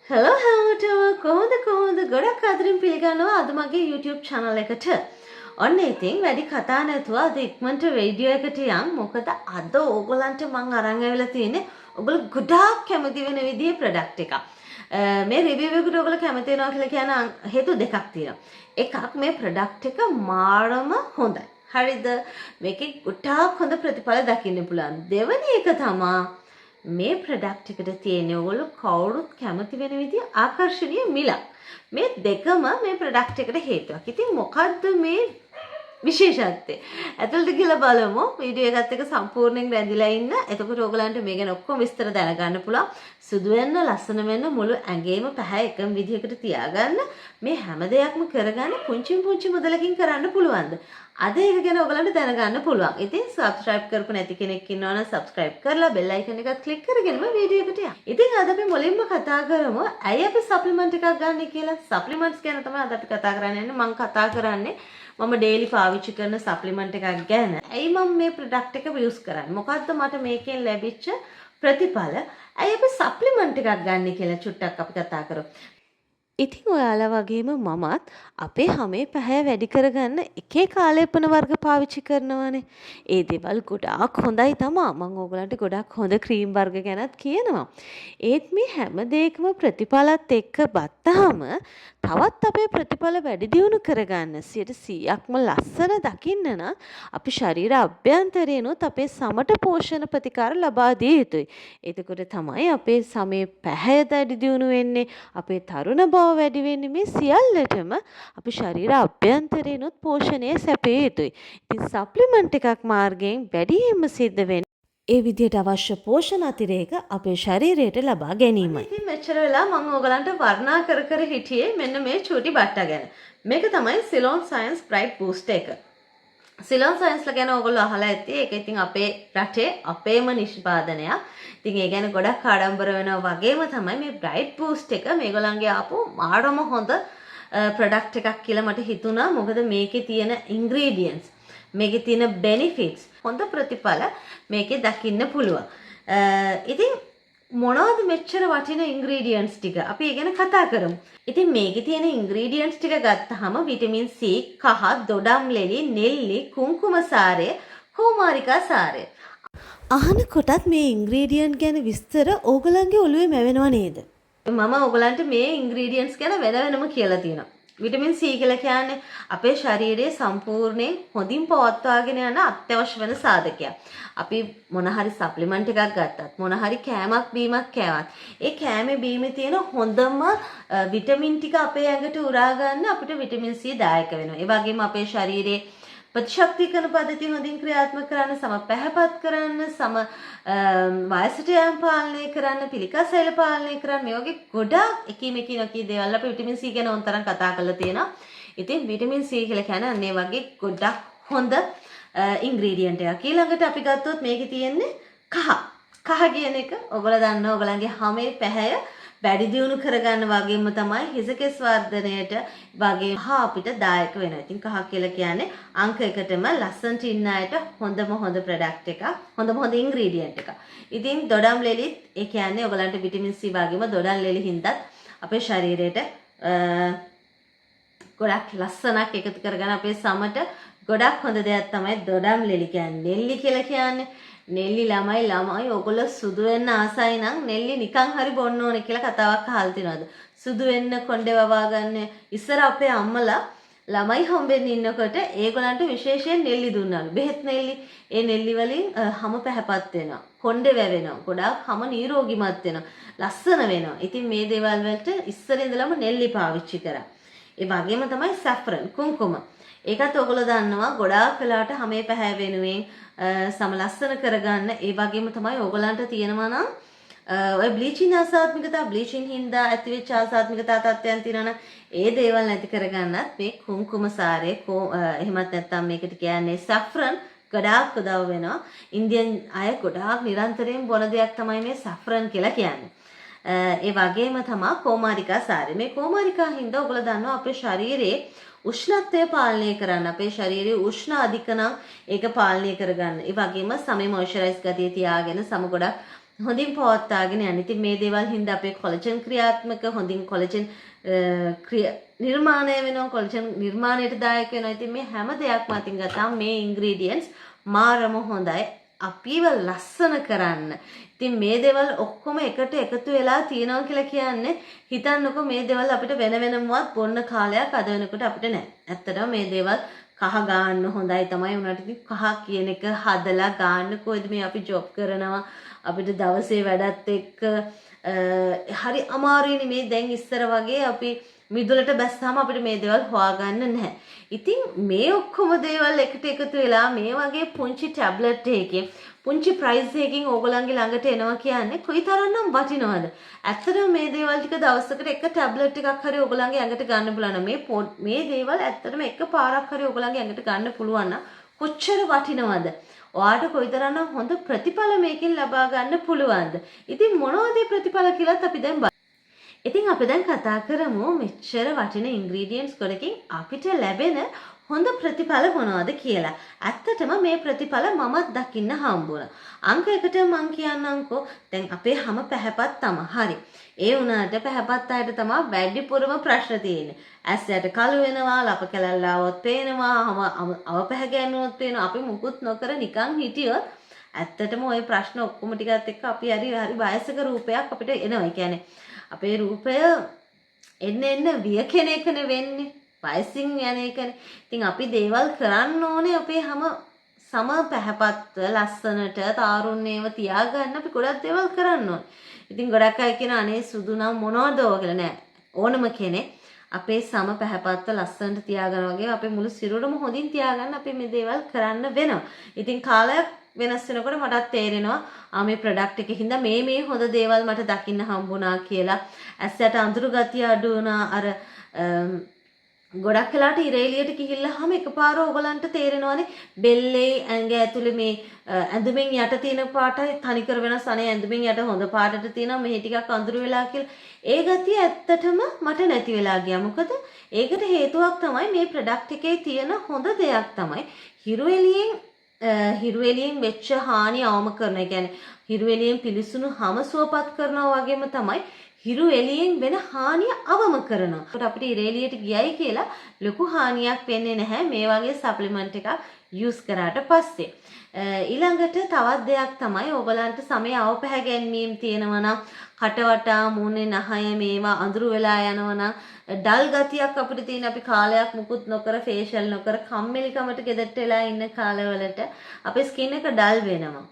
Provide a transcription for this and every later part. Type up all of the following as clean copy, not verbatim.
Hello හැමෝටම කොහොමද ගොඩක් ආදරෙන් පිළිගන්නවා අද මගේ YouTube channel එකට. ඔන්න ඉතින් වැඩි කතා නැතුව අද ඉක්මනට වීඩියෝ එකට යන්. මොකද අද ඕගොල්ලන්ට මම අරන් ඇවිල්ලා තියෙන්නේ ඔයගොල්ලෝ ගොඩාක් කැමති වෙන විදිහේ product එකක්. මේ review එකට ඔයගොල්ලෝ කැමති වෙනවා කියලා කියන හේතු දෙකක් තියෙනවා. එකක් මේ product එක මාරම හොඳයි. හරිද? මේකේ ගොඩාක් හොඳ ප්‍රතිඵල දකින්න පුළුවන්. දෙවෙනි එක තමයි මේ ප්‍රොඩක්ට් එකට තියෙන ඕගොල්ලෝ කවුරුත් කැමති වෙන විදිහ ආකර්ෂණීය මිලක්. මේ දෙකම මේ ප්‍රොඩක්ට් එකට හේතුවක්. ඉතින් මොකද්ද මේ විශේෂත්වය? ඇතුළට ගිහලා බලමු. වීඩියෝ එකත් එක්ක සම්පූර්ණයෙන් රැඳිලා ඉන්න. එතකොට ඕගලන්ට මේ ගැන ඔක්කොම විස්තර දැනගන්න පුළුවන්. සුදු වෙන්න, ලස්සන වෙන්න මුළු ඇඟේම පැහැ එකම විදිහකට තියාගන්න මේ හැම දෙයක්ම කරගන්න පුංචි පුංචි මුදලකින් කරන්න පුළුවන්ද? අද ඒක ගැන ඔයගලන්ට දැනගන්න පුළුවන්. ඉතින් subscribe කරපු නැති කෙනෙක් ඉන්නවනම් subscribe කරලා bell icon එකත් click කරගෙනම වීඩියෝ එකට යන්න. ඉතින් අද අපි මුලින්ම කතා කරමු ඇයි අපි supplement එකක් ගන්න කියලා. supplements ගැන තමයි අද අපි කතා කරන්නේ. මම කතා කරන්නේ මම daily පාවිච්චි කරන supplement එකක් ගැන. ඇයි මම මේ product එක use කරන්නේ? මොකද්ද මට මේකෙන් ලැබිච්ච ප්‍රතිඵල? ඇයි අපි supplement එකක් ගන්න කියලා චුට්ටක් අපි කතා කරමු. ඉතින් ඔයාලා වගේම මමත් අපේ හැමේ පැහැ වැඩි කරගන්න එක එක ආලේපන වර්ග පාවිච්චි කරනවානේ. ඒ දේවල් ගොඩාක් හොඳයි තමයි. මම ඕගලන්ට ගොඩාක් හොඳ ක්‍රීම් වර්ග ගැනත් කියනවා. ඒත් මේ හැම දෙයකම ප්‍රතිඵලත් එක්ක බත්තාම තවත් අපේ ප්‍රතිඵල වැඩි දියුණු කරගන්න 100%ක්ම ලස්සන දකින්න නම් අපි ශරීර අභ්‍යන්තරේනොත් අපේ සමට පෝෂණ ප්‍රතිකාර ලබා දිය යුතුයි. එතකොට තමයි අපේ සමේ පැහැ වැඩි දියුණු වෙන්නේ. අපේ තරුණ බව වැඩි වෙන්නේ. මේ සියල්ලටම අපි ශරීර අභ්‍යන්තරේනොත් පෝෂණය සැපිය යුතුයි. ඉතින් සප්ලිමන්ට් එකක් මාර්ගයෙන් වැඩියෙන්ම සිද්ධ වෙන්නේ ඒ විදිහට අවශ්‍ය පෝෂණ අතිරේක අපේ ශරීරයට ලබා ගැනීමයි. ඉතින් මෙච්චර වෙලා මම ඔයගලන්ට වර්ණනා කර කර හිටියේ මෙන්න මේ චූටි බට්ටා ගැන. මේක තමයි Ceylon Science Bright Boost එක. Ceylon Science ගැන ඔයගොල්ලෝ අහලා ඇති. ඒක ඉතින් අපේ රටේ අපේම නිෂ්පාදනයක්. ඉතින් ඒ ගැන ගොඩක් ආඩම්බර වෙනවා වගේම තමයි මේ Bright Boost එක මේගොල්ලන්ගේ ආපු මාරම හොඳ ප්‍රොඩක්ට් එකක් කියලා මට හිතුණා. මොකද මේකේ තියෙන ingredients, මේකේ තියෙන benefits හොඳ ප්‍රතිඵල මේකේ දකින්න පුළුවන්. ඉතින් මොනවද මෙච්චර වටින ingredients ටික? අපි ඒ ගැන කතා කරමු. ඉතින් මේකේ තියෙන ingredients ටික ගත්තාම විටමින් C, කහ, දොඩම් ලෙලි, නෙල්ලි, කුංකුම සාරය, කුමාරිකා සාරය. අහන කොටත් මේ ingredient ගැන විස්තර ඕගලන්ගේ ඔළුවේ මැවෙනව නේද? මම ඔයගලන්ට මේ ingredients ගැන වෙන වෙනම කියලා තියෙනවා. විටමින් C කියලා කියන්නේ අපේ ශරීරයේ සම්පූර්ණයෙන් හොඳින් පවත්වාගෙන යන අත්‍යවශ්‍ය වෙන සාධකයක්. අපි මොන හරි සප්ලිමන්ට් එකක් ගත්තත් මොන හරි කෑමක් බීමක් කෑවත් ඒ කෑමේ බීමේ තියෙන හොඳම විටමින් ටික අපේ ඇඟට උරා ගන්න අපිට විටමින් C දායක වෙනවා. ඒ වගේම අපේ ශරීරයේ ප්‍රතිශක්තිකරණ පද්ධතිය හොඳින් ක්‍රියාත්මක කරන්න, සම පැහැපත් කරන්න, සම වයසට යාම පාලනය කරන්න, පිළිකා සෛල පාලනය කරන්න මේ වගේ ගොඩාක් එකිනෙක දේවල් අපි විටමින් C ගැන උන්තරම් කතා කරලා තියෙනවා. ඉතින් විටමින් C කියලා කියන්නේ අන්න ඒ වගේ ගොඩක් හොඳ ඉන්ග්‍රීඩියන්ට් එකක්. ඊළඟට අපි ගත්තොත් මේකේ තියෙන්නේ කහ. කහ කියන එක ඔයගොල්ලෝ දන්නවා ඔයගලන්ගේ හැමේ පැහැය වැඩි දියුණු කරගන්න වගේම තමයි හිසකෙස් වර්ධනයට වගේ අපිට දායක වෙනවා. ඉතින් කහ කියලා කියන්නේ අංක 1ටම ලස්සනට ඉන්න අයට හොඳම හොඳ ප්‍රොඩක්ට් එකක්, හොඳම හොඳ ඉන්ග්‍රීඩියන්ට් එකක්. ඉතින් දොඩම් ලෙලිත් ඒ කියන්නේ ඔයගලන්ට විටමින් C වගේම දොඩම් ලෙලි හින්දාත් අපේ ශරීරයට ගොඩක් ලස්සනක් එකතු කරගෙන අපේ සමට ගොඩක් හොඳ දෙයක් තමයි දොඩම් ලෙලි කියන්නේ. නෙල්ලි කියලා කියන්නේ නෙල්ලි ළමයි ඔයගොල්ලෝ සුදු වෙන්න ආසයි නම් නෙල්ලි නිකන් හරි බොන්න ඕනේ කියලා කතාවක් අහලා තියෙනවද? සුදු වෙන්න කොණ්ඩේ වවා ගන්න ඉස්සර අපේ අම්මලා ළමයි හම්බෙන්න ඉන්නකොට ඒගොල්ලන්ට විශේෂයෙන් නෙල්ලි දුන්නාලු. බෙහෙත් නෙල්ලි. ඒ නෙල්ලි වලින් හැම පැහැපත් වෙනවා. කොණ්ඩේ වැවෙනවා. ගොඩාක් හැම නිරෝගිමත් වෙනවා. ලස්සන වෙනවා. ඉතින් මේ දේවල් වලට ඉස්සර ඉඳලම නෙල්ලි පාවිච්චි කරා. ඒ වගේම තමයි saffron කුංකුම. ඒකත් ඔයගොල්ලෝ දන්නවා ගොඩාක් වෙලාවට හැමේ පැහැ වෙනුවෙන් සම ලස්සන කරගන්න. ඒ වගේම තමයි ඕගලන්ට තියෙනවා නම් ඔය බ්ලීචින් ආසාත්මිකතා බ්ලීචින් හින්දා ඇතිවෙච්ච ආසාත්මිකතා තත්ත්වයන් තියෙනවනම් ඒ දේවල් නැති කරගන්නත් මේ කුංකුම සාරය එහෙමත් නැත්නම් මේකට කියන්නේ saffron ගොඩාක් උදව් වෙනවා. ඉන්දියන් අය ගොඩාක් නිරන්තරයෙන් බොන දෙයක් තමයි මේ saffron කියලා කියන්නේ. ඒ වගේම තමයි කුමාරිකා සාරය. මේ කුමාරිකා හින්දා ඔයගොල්ලෝ දන්නවා අපේ ශරීරයේ උෂ්ණත්වය පාලනය කරන්න අපේ ශරීරයේ උෂ්ණ අධික නම් ඒක පාලනය කරගන්න. ඒ වගේම සමේ මොයිස්චරයිස් ගතිය තියාගෙන සම ගොඩක් හොඳින් පවත්වාගෙන යන්න. ඉතින් මේ දේවල් හින්දා අපේ කොලජන් ක්‍රියාත්මක හොඳින් කොලජන් නිර්මාණය වෙනවා, කොලජන් නිර්මාණයට දායක වෙනවා. ඉතින් මේ හැම දෙයක්ම අතින් ගත්තාම මේ ඉන්ග්‍රීඩියන්ට්ස් මාරම හොඳයි අපිව ලස්සන කරන්න. ඉතින් මේ දේවල් ඔක්කොම එකට එකතු වෙලා තියෙනවා කියලා කියන්නේ හිතන්නකෝ මේ දේවල් අපිට වෙන වෙනමවත් බොන්න කාලයක් අද වෙනකොට අපිට නැහැ. ඇත්තටම මේ දේවල් කහ ගන්න හොඳයි තමයි උනාට ඉතින් කහ කියන එක හදලා ගන්න කොයිද මේ අපි ජොබ් කරනවා අපිට දවසේ වැඩත් එක්ක හරි අමාරුයිනේ මේ දැන් ඉස්සර වගේ අපි මිදුලට බැස්සාම අපිට මේ දේවල් හොයාගන්න නැහැ. ඉතින් මේ ඔක්කොම දේවල් එකට එකතු වෙලා මේ වගේ පුංචි ටැබ්ලට් එකකින් පුංචි ප්‍රයිස් එකකින් ඕගොල්ලන්ගේ ළඟට එනවා කියන්නේ කොයිතරම්නම් වටිනවද? ඇත්තටම මේ දේවල් ටික දවසකට එක ටැබ්ලට් එකක් හරි ඕගොල්ලන්ගේ ඇඟට ගන්න පුළුවන්. මේ දේවල් ඇත්තටම එක පාරක් හරි ඕගොල්ලන්ගේ ඇඟට ගන්න පුළුවන් නම් කොච්චර වටිනවද? ඔයාට කොයිතරම්නම් හොඳ ප්‍රතිඵල මේකෙන් ලබා ගන්න පුළුවන්ද? ඉතින් මොනවද ප්‍රතිඵල කියලාත් අපි දැන් ඉතින් අපි දැන් කතා කරමු මෙච්චර වටින ඉන්ග්‍රීඩියන්ට්ස් ගොඩකින් අපිට ලැබෙන හොඳ ප්‍රතිඵල මොනවද කියලා. ඇත්තටම මේ ප්‍රතිඵල මමත් දකින්න හම්බුණා. අංක 1ට මම කියන්නම්කෝ දැන් අපේ හැම පැහැපත් තමයි. හරි. ඒ වුණාට පැහැපත් අයට තමයි වැඩිපුරම ප්‍රශ්න තියෙන්නේ. ඇස් යට කළු වෙනවා, ලප කැලල්ල આવොත් පේනවා, අව පැහැ ගෑනුවොත් පේනවා. අපි මුකුත් නොකර නිකන් හිටියොත් ඇත්තටම ওই ප්‍රශ්න ඔක්කොම ටිකත් එක්ක අපි හරි වයසක රූපයක් අපිට එනවා. ඒ කියන්නේ අපේ රූපය එන්න වියකෙනෙකනේ වෙන්නේ. වයසින් යන එකනේ. ඉතින් අපි දේවල් කරන්න ඕනේ අපේ හැම සම පැහැපත් ලස්සනට තාරුණ්‍යව තියාගන්න අපි ගොඩක් දේවල් කරන්න ඕනේ. ඉතින් ගොඩක් අය කියන අනේ සුදු නම් මොනවද කියලා නෑ. ඕනම කෙනෙක් අපේ සම පැහැපත්ව ලස්සනට තියාගන්න වගේ අපේ මුළු සිරුරම හොඳින් තියාගන්න අපි මේ දේවල් කරන්න වෙනවා. ඉතින් කාලයක් වෙනස් වෙනකොට මටත් තේරෙනවා මේ ප්‍රොඩක්ට් එකකින්ද මේ හොඳ දේවල් මට දකින්න හම්බුණා කියලා. ඇස්සට අඳුරු ගතිය අඩු වුණා. අර ගොඩක් වෙලාට ඉර එළියට ගිහිල්ලාම එකපාර ඕගලන්ට තේරෙනවානේ බෙල්ලේ ඇඟ ඇතුලේ මේ ඇඳුමින් යට තියෙන පාටයි තනිකර වෙනස්. අනේ ඇඳුමින් යට හොඳ පාටට තියෙනවා මෙහි ටිකක් අඳුරු වෙලා කියලා. ඒ ගතිය ඇත්තටම මට නැති වෙලා ගියා. මොකද ඒකට හේතුවක් තමයි මේ ප්‍රොඩක්ට් එකේ තියෙන හොඳ දෙයක් තමයි හිරු එළියෙන් වෙච්ච හානිය අවම කරන. ඒ කියන්නේ හිරු එළියෙන් පිලිසුණු හැම සුවපත් කරනවා වගේම තමයි හිරු එළියෙන් වෙන හානිය අවම කරනවා. ඒකට අපිට ඉර එළියට ගියයි කියලා ලොකු හානියක් වෙන්නේ නැහැ මේ වගේ සප්ලිමන්ට් එකක් යූස් කරාට පස්සේ. ඊළඟට තවත් දෙයක් තමයි ඕගලන්ට සමේ අවපැහැ ගැන්වීම තියෙනවා නම් කටවටා මූණේ නහය මේවා අඳුරු වෙලා යනවා නම් ඩල් ගතියක් අපිට තියෙන අපි කාලයක් මුකුත් නොකර ෆේෂල් නොකර කම්මැලිකමට ගෙදරට වෙලා ඉන්න කාලවලට අපේ ස්කින් එක ඩල් වෙනවා.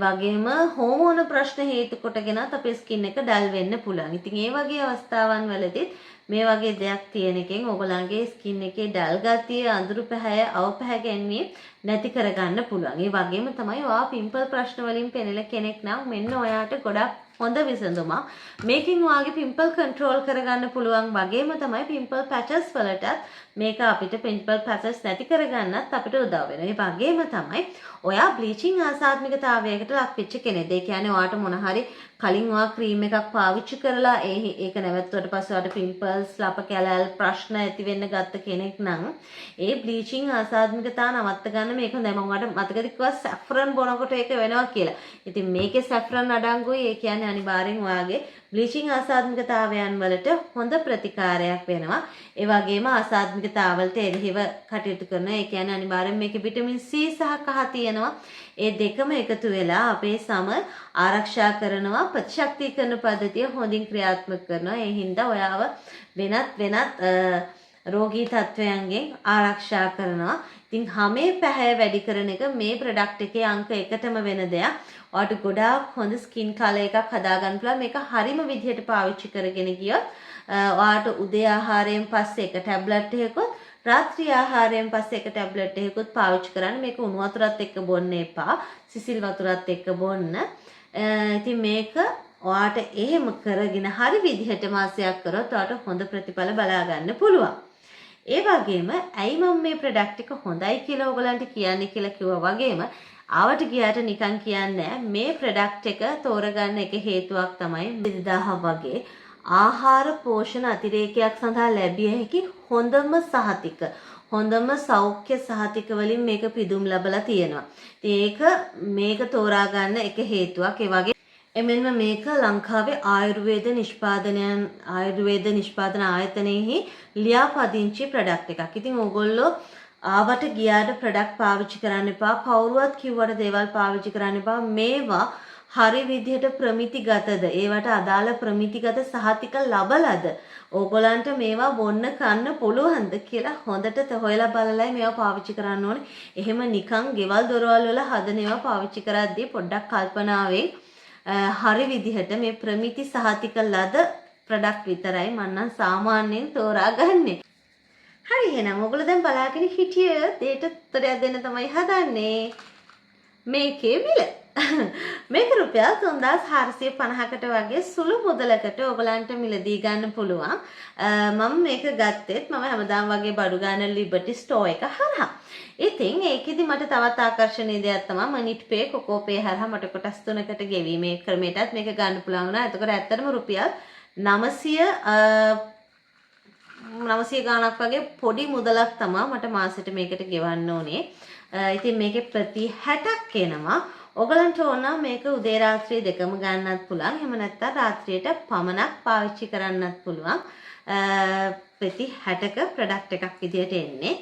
වගේම හෝමෝන ප්‍රශ්න හේතු කොටගෙනත් අපේ ස්කින් එක ඩල් වෙන්න පුළුවන්. ඉතින් ඒ වගේ අවස්ථාවන් වලදීත් මේ වගේ දෙයක් තියෙන එකෙන් ඔයගොල්ලන්ගේ ස්කින් එකේ ඩල් ගතිය, අඳුරු පැහැය, අව පැහැ ගැන්වීම නැති කරගන්න පුළුවන්. ඒ වගේම තමයි ඔයා පිම්පල් ප්‍රශ්න වලින් පෙළෙන කෙනෙක් නම් මෙන්න ඔයාට ගොඩක් හොඳ විසඳුමක්. මේකෙන් ඔයාගේ පිම්පල් කන්ට්‍රෝල් කරගන්න පුළුවන්. වගේම තමයි පිම්පල් පැචස් වලටත් මේක අපිට පිම්පල් පැචස් නැති කරගන්නත් අපිට උදව් වෙනවා. ඒ වගේම තමයි ඔයා බ්ලීචිං ආසාත්මිකතාවයකට ලක් වෙච්ච කෙනෙක්. ඒ කියන්නේ ඔයාට මොන හරි කලින් ඔයා ක්‍රීම් එකක් පාවිච්චි කරලා ඒක නැවතුවට පස්සේ ඔයාට පිම්පල්ස්, ලප කැලැල් ප්‍රශ්න ඇති වෙන්න ගත්ත කෙනෙක් නම් ඒ බ්ලීචිං ආසාත්මිකතාව නවත්ත ගන්න මේක හොඳයි. මම ඔයාලට මතකද කිව්වා සැෆ්‍රන් බොනකොට ඒක වෙනවා කියලා. ඉතින් මේකේ සැෆ්‍රන් අඩංගුයි. ඒ කියන්නේ අනිවාර්යෙන් ඔයාගේ බ්ලීචිං ආසාත්මිකතාවයන් වලට හොඳ ප්‍රතිකාරයක් වෙනවා. ඒ වගේම ආසාත්මිකතාවලට එරෙහිව කටයුතු කරන. ඒ කියන්නේ අනිවාර්යෙන් මේකේ විටමින් C සහ කහ තියෙනවා. ඒ දෙකම එකතු වෙලා අපේ සම ආරක්ෂා කරනවා. ප්‍රතිශක්තිකරණ පද්ධතිය හොඳින් ක්‍රියාත්මක කරනවා. ඒ හින්දා ඔයාව වෙනත් රෝගී තත්වයන්ගෙන් ආරක්ෂා කරනවා. ඉතින් හැමේ පැහැ වැඩි කරන එක මේ ප්‍රොඩක්ට් එකේ අංක 1ටම වෙන දෙයක්. ඔයාට ගොඩාක් හොඳ ස්කින් කලර් එකක් හදාගන්න පුළුවන්. මේක හරිම විදිහට පාවිච්චි කරගෙන ගියොත් ඔයාට උදේ ආහාරයෙන් පස්සේ එක ටැබ්ලට් එකකුත් රාත්‍රී ආහාරයෙන් පස්සේ එක ටැබ්ලට් එකකුත් පාවිච්චි කරන්න. මේක උණු වතුරත් එක්ක බොන්න එපා. සිසිල් වතුරත් එක්ක බොන්න. ඉතින් මේක ඔයාට එහෙම කරගෙන හරි විදිහට මාසයක් කරොත් ඔයාට හොඳ ප්‍රතිඵල බලා ගන්න පුළුවන්. ඒ වගේම ඇයි මම මේ ප්‍රොඩක්ට් එක හොඳයි කියලා ඔයගලන්ට කියන්නේ කියලා කිව්වා වගේම ආවට ගියාට නිකන් කියන්නේ මේ ප්‍රොඩක්ට් එක තෝරගන්න එක හේතුවක් තමයි 2000 වගේ ආහාර පෝෂණ අතිරේකයක් සඳහා ලැබිය හැකි හොඳම සහතික හොඳම සෞඛ්‍ය සහතික වලින් මේක පිදුම් ලැබලා තියෙනවා. ඉතින් මේක තෝරා ගන්න එක හේතුවක්. ඒ වගේ එමෙන්ම මේක ලංකාවේ ආයුර්වේද නිෂ්පාදන ආයතනයෙහි ලියාපදිංචි ප්‍රොඩක්ට් එකක්. ඉතින් ඕගොල්ලෝ ආවට ගියාට ප්‍රොඩක්ට් පාවිච්චි කරන්න එපා. කවුරුවත් කිව්වට දේවල් පාවිච්චි කරන්න එපා. මේවා හරි විදිහට ප්‍රමිතිගතද? ඒවට අදාළ ප්‍රමිතිගත සහතික ලබලද? ඕගොල්ලන්ට මේවා බොන්න කන්න පුළුවන්ද කියලා හොඳට හොයලා බලලයි මේවා පාවිච්චි කරන්න ඕනේ. එහෙම නිකන් ගෙවල් දොරවල් වල හදන ඒවා පාවිච්චි කරද්දී පොඩ්ඩක් කල්පනාවෙන් හරි විදිහට මේ ප්‍රමිති සහතික ලද ප්‍රොඩක්ට් විතරයි මම නම් සාමාන්‍යයෙන් තෝරාගන්නේ. හරි එහෙනම් ඔයගොල්ලෝ දැන් බලාගෙන හිටිය දෙයට උත්තරයක් දෙන්න තමයි හදන්නේ. මේකේ මිල. මේක රුපියල් 3450කට වගේ සුළු මුදලකට ඔයගලන්ට මිලදී ගන්න පුළුවන්. මම මේක ගත්තෙත් මම හැමදාම වගේ බඩු ගන්න ලිබර්ටි ස්ටෝර් එක හරහා. ඉතින් ඒකෙදි මට තවත් ආකර්ෂණීය දෙයක් තමයි මනිට් පේ කොකෝ පේ හරහා මට කොටස් 3කට ගෙවීමේ ක්‍රමයටත් මේක ගන්න පුළුවන් වුණා. එතකොට ඇත්තටම රුපියල් 900 ගාණක් වගේ පොඩි මුදලක් තමයි මට මාසෙට මේකට ගෙවන්න ඕනේ. ඉතින් මේකේ ප්‍රති 60ක් එනවා. ඔයගලන්ට ඕන මේක උදේ රාත්‍රී දෙකම ගන්නත් පුළුවන්. එහෙම නැත්නම් රාත්‍රියට පමණක් පාවිච්චි කරන්නත් පුළුවන්. ප්‍රති 60ක ප්‍රොඩක්ට් එකක් විදියට එන්නේ.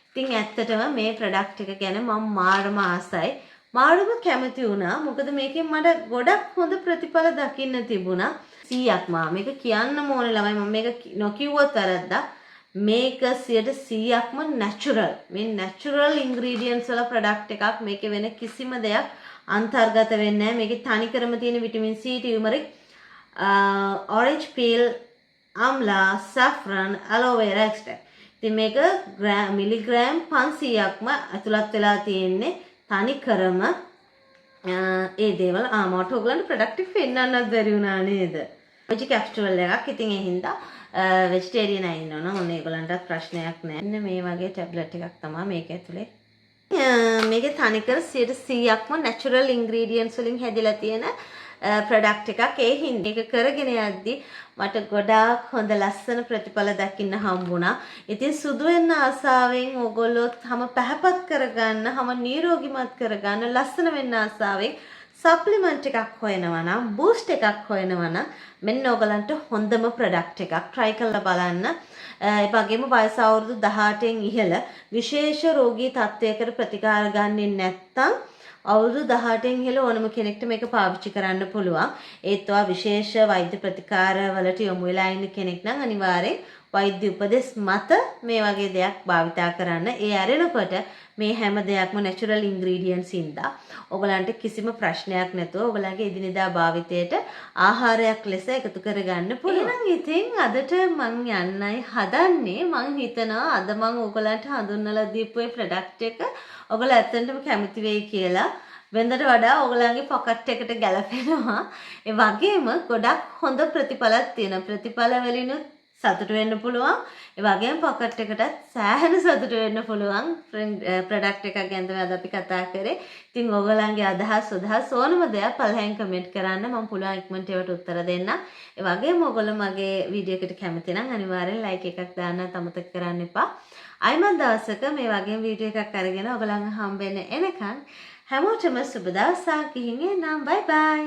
ඉතින් ඇත්තටම මේ ප්‍රොඩක්ට් එක ගැන මම මාරම ආසයි. මාරම කැමති වුණා. මොකද මේකෙන් මට ගොඩක් හොඳ ප්‍රතිඵල දකින්න තිබුණා. 100ක් මේක කියන්න ඕනේ ළමයි. මම මේක නොකියුවොත් වැරද්දා. මේක 100%ක්ම නැචරල්. මේ නැචරල් ඉන්ග්‍රීඩියන්ට්ස් වල ප්‍රොඩක්ට් එකක්. මේකේ වෙන කිසිම දෙයක් අන්තර්ගත වෙන්නේ නැහැ. මේකේ තනිකරම තියෙන vitamin C, ටියුමරික්, orange peel, amla, saffron, aloe vera extract. ඉතින් මේක මිලිග්‍රෑම් 500ක්ම ඇතුළත් වෙලා තියෙන්නේ තනිකරම ඒ දේවල්. මට ඔයගලන්ට ප්‍රොඩක්ට් එක පෙන්වන්නත් බැරි වුණා නේද? වෙජි කැප්සූල් එකක්. ඉතින් ඒ හින්දා වෙජිටේරියන් අය ඉන්නවනම් ඔන්න ඒගොල්ලන්ටත් ප්‍රශ්නයක් නැහැ. මෙන්න මේ වගේ ටැබ්ලට් එකක් තමයි මේක ඇතුලේ. මේකේ තනිකර 100%ක්ම නැචරල් ඉන්ග්‍රීඩියන්ට්ස් වලින් හැදිලා තියෙන ප්‍රොඩක්ට් එකක්. ඒ හින්දා මේක කරගෙන යද්දි මට ගොඩාක් හොඳ ලස්සන ප්‍රතිඵල දකින්න හම්බුණා. ඉතින් සුදු වෙන්න ආසාවෙන් ඕගොල්ලෝ හැම පැහැපත් කරගන්න, හැම නිරෝගීමත් කරගන්න, ලස්සන වෙන්න ආසාවෙන් සප්ලිමන්ට් එකක් හොයනවා නම්, බූස්ට් එකක් හොයනවා නම් මෙන්න ඕගලන්ට හොඳම ප්‍රොඩක්ට් එකක් try කරලා බලන්න. ඒ වගේම වයස අවුරුදු 18න් ඉහළ විශේෂ රෝගී තත්ත්වයකට ප්‍රතිකාර ගන්නේ නැත්නම් අවුරුදු 18න් ඉහළ ඕනම කෙනෙක්ට මේක පාවිච්චි කරන්න පුළුවන්. ඒත් ඔයා විශේෂ වෛද්‍ය ප්‍රතිකාර වලට යොමු වෙලා ඉන්න කෙනෙක් නම් අනිවාර්යෙන් වෛද්‍ය උපදෙස් මත මේ වගේ දෙයක් භාවිතා කරන්න. ඒ ඇරෙනකොට මේ හැම දෙයක්ම නැචරල් ඉන්ග්‍රීඩියන්ට්ස් ඉඳලා ඔයගලන්ට කිසිම ප්‍රශ්නයක් නැතුව ඔයගලගේ එදිනෙදා භාවිතයට ආහාරයක් ලෙස එකතු කරගන්න පුළුවන්. එහෙනම් ඉතින් අදට මම යන්නයි හදන්නේ. මම හිතනවා අද මම ඔයගලන්ට හඳුන්වලා දීපු මේ ප්‍රොඩක්ට් එක ඔයගොල්ලෝ ඇත්තටම කැමති වෙයි කියලා. වෙනදට වඩා ඔයගලගේ පොකට් එකට ගැලපෙනවා. ඒ වගේම ගොඩක් හොඳ ප්‍රතිඵලක් තියෙනවා. ප්‍රතිඵල වලිනුත් සතුට වෙන්න පුළුවන්. ඒ වගේම පොකට් එකටත් සෑහෙන සතුට වෙන්න පුළුවන්. ප්‍රොඩක්ට් එකක් ගැන තමයි අද අපි කතා කරේ. ඉතින් ඔයගලගේ අදහස් ඕනම දෙයක් පළවෙනි කමෙන්ට් කරන්න. මම පුළුවන් ඉක්මනට ඒවට උත්තර දෙන්න. ඒ වගේම ඔයගොල්ලෝ මගේ වීඩියෝ එකට කැමති නම් අනිවාර්යෙන් ලයික් එකක් දාන්නත් අමතක කරන්න එපා. අයිමත් දවසක මේ වගේ වීඩියෝ එකක් අරගෙන ඔයගලන් හම්බෙන්න එනකන් හැමෝටම සුබ දවසක්. ගිහින් එන්නම්. බයි බයි.